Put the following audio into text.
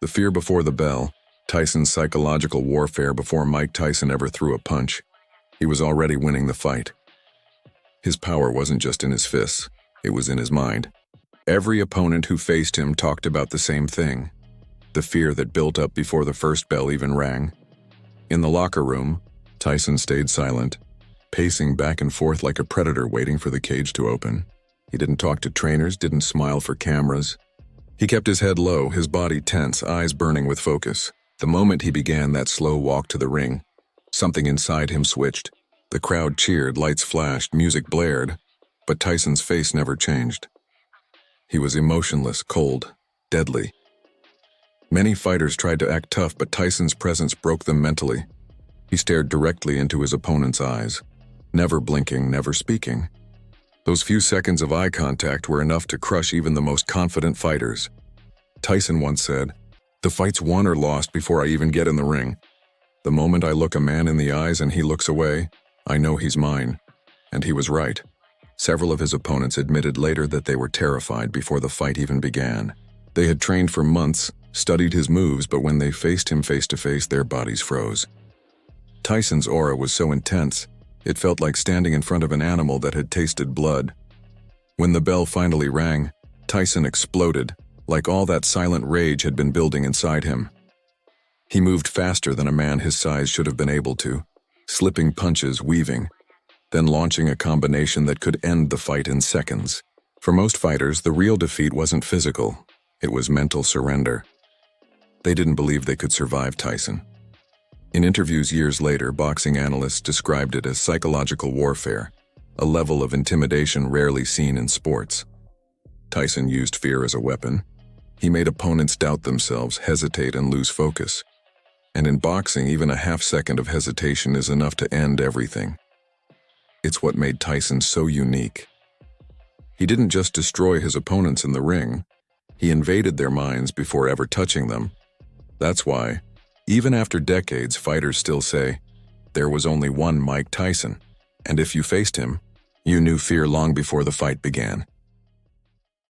The fear before the bell, Tyson's psychological warfare before Mike Tyson ever threw a punch. He was already winning the fight. His power wasn't just in his fists, it was in his mind. Every opponent who faced him talked about the same thing, the fear that built up before the first bell even rang. In the locker room, Tyson stayed silent, pacing back and forth like a predator waiting for the cage to open. He didn't talk to trainers, didn't smile for cameras. He kept his head low, his body tense, eyes burning with focus. The moment he began that slow walk to the ring, something inside him switched. The crowd cheered, lights flashed, music blared, but Tyson's face never changed. He was emotionless, cold, deadly. Many fighters tried to act tough, but Tyson's presence broke them mentally. He stared directly into his opponent's eyes, never blinking, never speaking. Those few seconds of eye contact were enough to crush even the most confident fighters. Tyson once said, "The fight's won or lost before I even get in the ring. The moment I look a man in the eyes and he looks away, I know he's mine." And he was right. Several of his opponents admitted later that they were terrified before the fight even began. They had trained for months, studied his moves, but when they faced him face to face, their bodies froze. Tyson's aura was so intense, it felt like standing in front of an animal that had tasted blood. When the bell finally rang, Tyson exploded, like all that silent rage had been building inside him. He moved faster than a man his size should have been able to, slipping punches, weaving, then launching a combination that could end the fight in seconds. For most fighters, the real defeat wasn't physical, it was mental surrender. They didn't believe they could survive Tyson. In interviews years later, boxing analysts described it as psychological warfare, a level of intimidation rarely seen in sports. Tyson used fear as a weapon. He made opponents doubt themselves, hesitate, and lose focus. And in boxing, even a half-second of hesitation is enough to end everything. It's what made Tyson so unique. He didn't just destroy his opponents in the ring, he invaded their minds before ever touching them. That's why, even after decades, fighters still say, there was only one Mike Tyson, and if you faced him, you knew fear long before the fight began.